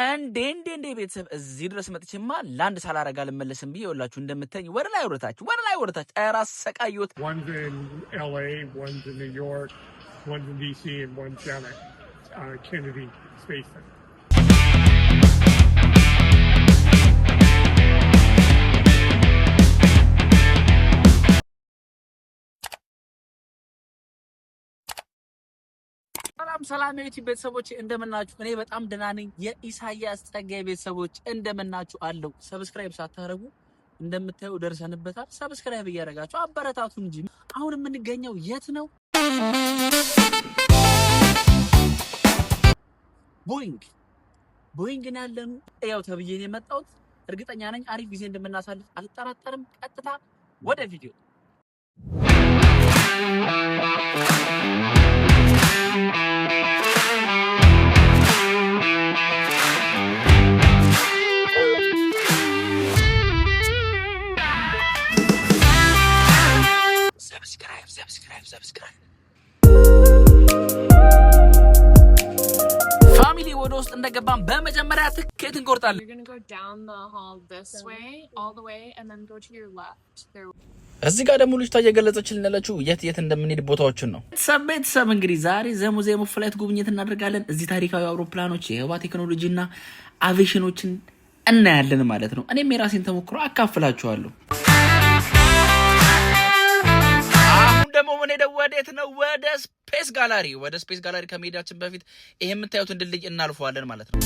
እንዴ ቤተሰብ እዚህ ድረስ መጥቼማ ላንድ ሳላረጋ ልመለስም ብዬ ይኸውላችሁ እንደምታዩኝ ወደ ላይ ወረታች ራስ ሰቃዩት one's in LA one's in New York one's in DC and one's down at Kennedy Space Center ሰላም የዩቲዩብ ቤተሰቦች እንደምናችሁ እኔ በጣም ደህና ነኝ የኢሳያስ ጸጋዬ ቤተሰቦች እንደምናችሁ አለው ሰብስክራይብ ሳታረጉ እንደምታዩ ደርሰንበታል ሰብስክራይብ እያደረጋችሁ አበረታቱ እንጂ አሁን የምንገኘው የት ነው ቦይንግ ነው ያለነው ያው ተብዬ ነው የመጣሁት እርግጠኛ ነኝ አሪፍ ጊዜ እንደምናሳልፍ አልጠራጠርም ቀጥታ ወደ ቪዲዮ subscribe ፋሚሊ ወደ ውስጥ እንደገባን በመጀመሪያ ትኬት እንቆርጣለን You're going to go down the hall this way all the way and then go to your left እዚህ ጋር ደግሞ ልጅቷ እየገለጸችልን ያለችው የት እንደምንሄድ ቦታዎችን ነው ቤተሰብ እንግዲህ ዛሬ ዘሙዚየም ፍላይት ጉብኝት እናደርጋለን እዚህ ታሪካዊ አውሮፕላኖች የህዋ ቴክኖሎጂና አቪዬሽኖችን እናያለን ማለት ነው እኔም የራሴን ተሞክሮ አካፍላችኋለሁ ደግሞ ምን ሄደው ወዴት ነው ወደ ስፔስ ጋላሪ ከመሄዳችን በፊት ይሄ የምታዩትን ድልድይ እናልፈዋለን ማለት ነው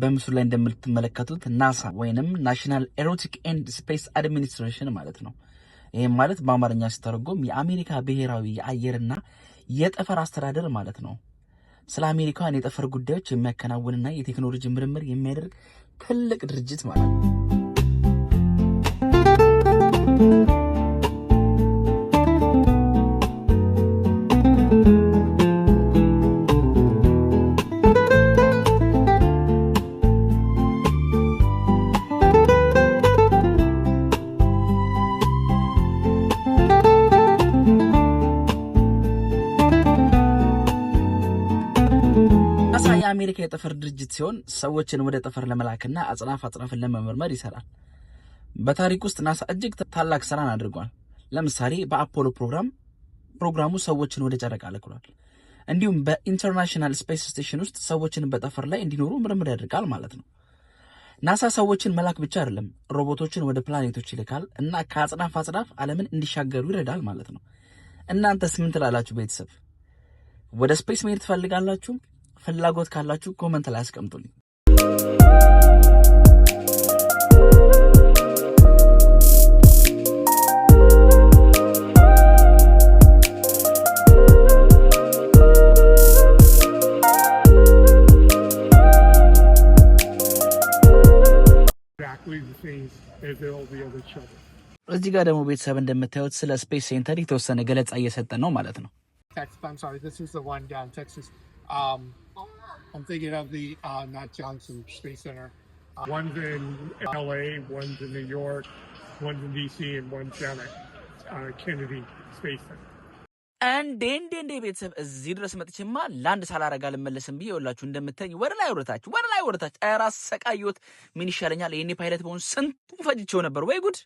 በምስሉ ላይ እንደምትመለከቱት ናሳ ወይንም ናሽናል ኤሮቲክ ኤንድ ስፔስ አድሚኒስትሬሽን ማለት ነው ይሄም ማለት በአማርኛ ሲተረጎም የአሜሪካ ብሔራዊ የአየርና የጠፈር አስተዳደር ማለት ነው ስለ አሜሪካን የጠፈር ጉዳዮች የሚያከናውንና የቴክኖሎጂ ምርምር የሚያደርግ ትልቅ ድርጅት ማለት ነው የአሜሪካ የጠፈር ድርጅት ሲሆን ሰዎችን ወደ ጠፈር ለመላክና አጽናፍን ለመመርመር ይሰራል። በታሪክ ውስጥ ናሳ እጅግ ታላቅ ስራን አድርጓል። ለምሳሌ በአፖሎ ፕሮግራሙ ሰዎችን ወደ ጨረቃ ልኳል። እንዲሁም በኢንተርናሽናል ስፔስ ስቴሽን ውስጥ ሰዎችን በጠፈር ላይ እንዲኖሩ ምርምር ያደርጋል ማለት ነው። ናሳ ሰዎችን መላክ ብቻ አይደለም፣ ሮቦቶችን ወደ ፕላኔቶች ይልካል እና ከአጽናፍ ዓለምን እንዲሻገሩ ይረዳል ማለት ነው። እናንተስ ምን ትላላችሁ ቤተሰብ? ወደ ስፔስ መሄድ ትፈልጋላችሁ? ፍላጎት ካላችሁ ኮሜንት ላይ አስቀምጡልኝ። እዚህ ጋር ደግሞ ቤተሰብ እንደምታዩት ስለ ስፔስ ሴንተር የተወሰነ ገለጻ እየሰጠን ነው ማለት ነው። I'm thinking of the Matt Johnson Space Center. One's in LA, one's in New York, one's in DC, and one's down at Kennedy Space Center. እንዴ ቤተሰብ እዚህ ድረስ መጥቼማ ላንድ ሳላረጋ ልመለስም ብዬ ይኸውላችሁ እንደምታዩኝ ወደ ላይ ወረታች ራስ ሰቃዩት ምን ይሻለኛል የኔ ፓይለት በሆን ስንቱን ፈጅቼው ነበር ወይ ጉድ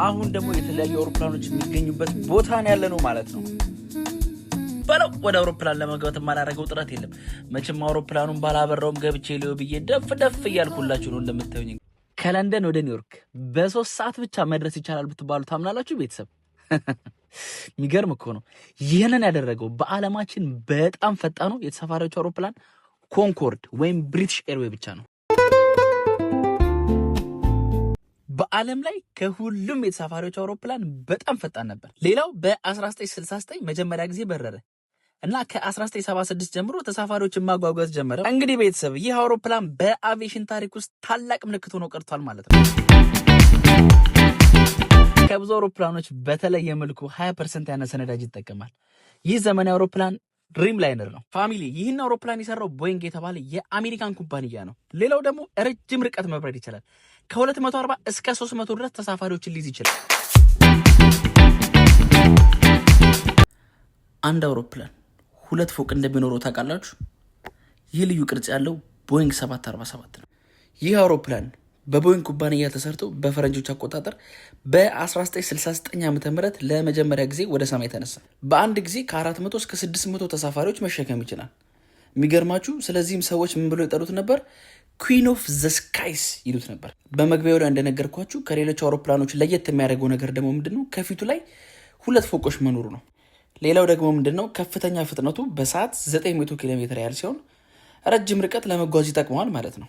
አሁን ደግሞ የተለያዩ አውሮፕላኖች የሚገኙበት ቦታ ነው ያለነው ማለት ነው በለው ወደ አውሮፕላን ለመግባት ማላረገው ጥረት የለም መቼም አውሮፕላኑን ባላበራውም ገብቼ ሊዮ ብዬ ደፍ እያልኩላችሁ ነው እንደምታዩኝ ከለንደን ወደ ኒውዮርክ በ3 ሰዓት ብቻ መድረስ ይቻላል ብትባሉ ታምናላችሁ ቤተሰብ የሚገርም እኮ ነው ይሄንን ያደረገው በአለማችን በጣም ፈጣኑ የተሳፋሪዎች አውሮፕላን ኮንኮርድ ወይም ብሪቲሽ ኤርዌይ ብቻ ነው በአለም ላይ ከሁሉም የተሳፋሪዎች አውሮፕላን በጣም ፈጣን ነበር ሌላው በ1969 መጀመሪያ ጊዜ በረረ እና ከ1976 ጀምሮ ተሳፋሪዎችን ማጓጓዝ ጀመረ እንግዲህ ቤተሰብ ይህ አውሮፕላን በአቪዬሽን ታሪክ ውስጥ ታላቅ ምልክት ሆኖ ቀርቷል ማለት ነው ከብዙ አውሮፕላኖች በተለየ መልኩ 20% ያነሰ ነዳጅ ይጠቀማል ይህ ዘመናዊ አውሮፕላን ድሪም ላይነር ነው። ፋሚሊ ይህን አውሮፕላን የሰራው ቦይንግ የተባለ የአሜሪካን ኩባንያ ነው። ሌላው ደግሞ ረጅም ርቀት መብረር ይችላል። ከ240 እስከ 300 ድረስ ተሳፋሪዎችን ሊይዝ ይችላል። አንድ አውሮፕላን 2 ፎቅ እንደሚኖረው ታውቃላችሁ? ይህ ልዩ ቅርጽ ያለው ቦይንግ 747 ነው። ይህ አውሮፕላን በቦይንግ ኩባንያ ተሰርቶ በፈረንጆች አቆጣጠር በ1969 ዓ.ም ለመጀመሪያ ጊዜ ወደ ሰማይ ተነሳ። በአንድ ጊዜ ከ400 እስከ 600 ተሳፋሪዎች መሸከም ይችላል። የሚገርማችሁ ስለዚህም ሰዎች ምን ብሎ የጠሩት ነበር? ኩዊን ኦፍ ዘ ስካይስ ይሉት ነበር። በመግቢያው ላይ እንደነገርኳችሁ ከሌሎች አውሮፕላኖች ለየት የሚያደርገው ነገር ደግሞ ምንድነው? ከፊቱ ላይ 2 ፎቆች መኖሩ ነው። ሌላው ደግሞ ምንድነው? ከፍተኛ ፍጥነቱ በሰዓት 900 ኪሎ ሜትር ያህል ሲሆን ረጅም ርቀት ለመጓዝ ይጠቅመዋል ማለት ነው።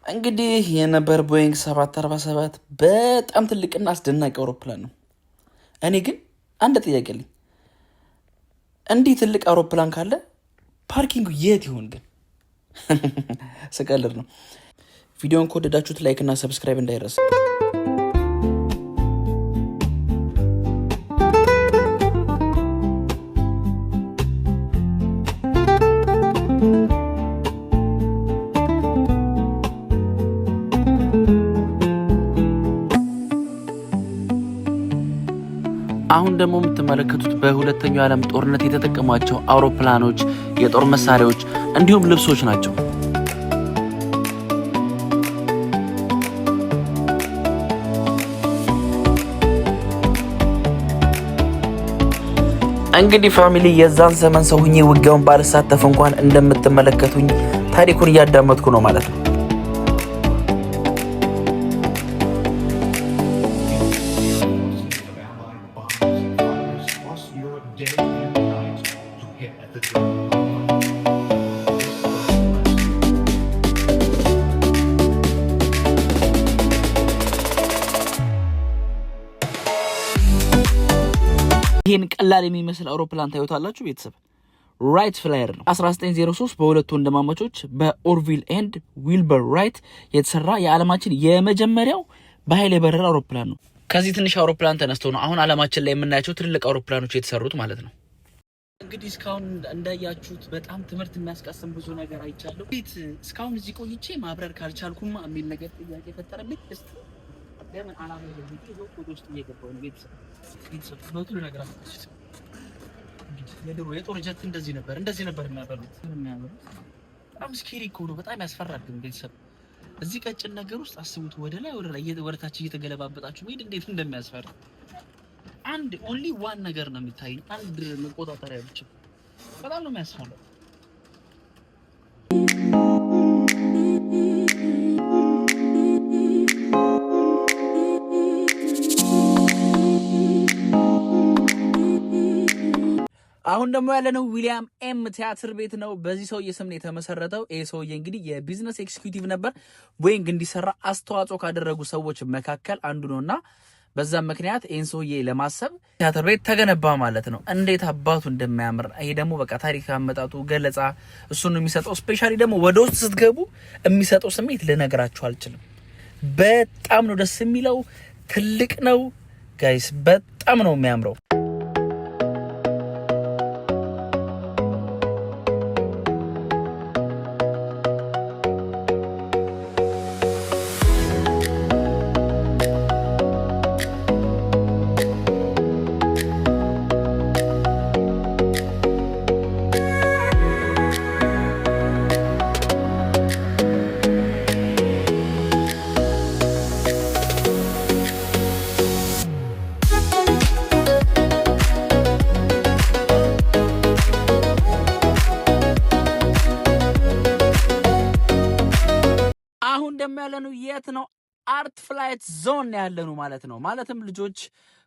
እንግዲህ የነበር ቦይንግ 747 በጣም ትልቅና አስደናቂ አውሮፕላን ነው። እኔ ግን አንድ ጥያቄ አለኝ። እንዲህ ትልቅ አውሮፕላን ካለ ፓርኪንጉ የት ይሆን ግን? ስቀልድ ነው። ቪዲዮን ከወደዳችሁት ላይክ እና ሰብስክራይብ እንዳይረሳ። አሁን ደግሞ የምትመለከቱት በሁለተኛው ዓለም ጦርነት የተጠቀሟቸው አውሮፕላኖች፣ የጦር መሳሪያዎች እንዲሁም ልብሶች ናቸው። እንግዲህ ፋሚሊ የዛን ዘመን ሰው ሁኜ ውጊያውን ባልሳተፍ እንኳን እንደምትመለከቱኝ ታሪኩን እያዳመጥኩ ነው ማለት ነው። ይህን ቀላል የሚመስል አውሮፕላን ታዩታላችሁ ቤተሰብ። ራይት ፍላየር ነው። 1903 በሁለቱ ወንድማማቾች በኦርቪል ኤንድ ዊልበር ራይት የተሰራ የዓለማችን የመጀመሪያው በኃይል የበረረ አውሮፕላን ነው። ከዚህ ትንሽ አውሮፕላን ተነስቶ ነው አሁን ዓለማችን ላይ የምናያቸው ትልልቅ አውሮፕላኖች የተሰሩት ማለት ነው። እንግዲህ እስካሁን እንዳያችሁት በጣም ትምህርት የሚያስቀስም ብዙ ነገር አይቻለሁ። እስካሁን እዚህ ቆይቼ ማብረር ካልቻልኩማ የሚል ነገር ጥያቄ ፈጠረብኝ። እስቲ ለምን አላበረም ብዬ ወደ ውስጥ እየገባሁ ነው። ቤተሰብ በጥሩ ነገር አጥቶት የድሮ የጦር ጀት እንደዚህ ነበር የሚያበሩት። በጣም ስኬሪ እኮ ነው። በጣም ያስፈራል። ግን ቤተሰብ እዚህ ቀጭን ነገር ውስጥ አስቡት፣ ወደ ላይ ወደ ታች እየተገለባበጣችሁ ሄድ እንዴት እንደሚያስፈራ። አንድ ኦንሊ ዋን ነገር ነው የሚታየኝ፣ አንድ መቆጣጠሪያ ብቻ። በጣም ነው የሚያስፈራው። አሁን ደግሞ ያለነው ዊሊያም ኤም ቲያትር ቤት ነው። በዚህ ሰውዬ ስም ነው የተመሰረተው። ይሄ ሰውዬ እንግዲህ የቢዝነስ ኤክስኪዩቲቭ ነበር። ቦይንግ እንዲሰራ አስተዋጽኦ ካደረጉ ሰዎች መካከል አንዱ ነውና በዛም ምክንያት ይህን ሰውዬ ለማሰብ ቲያትር ቤት ተገነባ ማለት ነው። እንዴት አባቱ እንደሚያምር ይሄ ደግሞ በቃ ታሪክ አመጣጡ ገለጻ እሱን ነው የሚሰጠው። ስፔሻሊ ደግሞ ወደ ውስጥ ስትገቡ የሚሰጠው ስሜት ልነግራችሁ አልችልም። በጣም ነው ደስ የሚለው። ትልቅ ነው ጋይስ፣ በጣም ነው የሚያምረው። ያለነው የት ነው? አርት ፍላይት ዞን ያለነው ማለት ነው። ማለትም ልጆች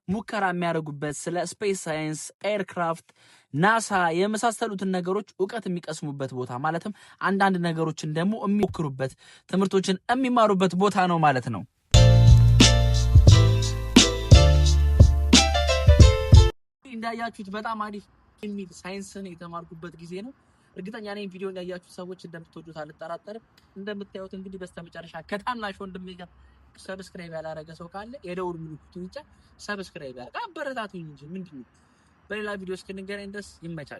ሙከራ የሚያደርጉበት ስለ ስፔስ ሳይንስ፣ ኤርክራፍት፣ ናሳ የመሳሰሉትን ነገሮች እውቀት የሚቀስሙበት ቦታ ማለትም አንዳንድ ነገሮችን ደግሞ የሚሞክሩበት ትምህርቶችን የሚማሩበት ቦታ ነው ማለት ነው። እንዳያችሁት በጣም አሪፍ የሚል ሳይንስን የተማርኩበት ጊዜ ነው። እርግጠኛ ነኝ ቪዲዮ ያያችሁ ሰዎች እንደምትወዱት አልጠራጠርም። እንደምታዩት እንግዲህ በስተመጨረሻ ከታናሽ ወንድሜ ጋር ሰብስክራይብ ያላረገ ሰው ካለ የደውል ምልክቱን ብቻ ሰብስክራይብ ያድርግ። አበረታቱኝ እንጂ ምንድነው። በሌላ ቪዲዮ እስክንገናኝ ድረስ ይመቻል።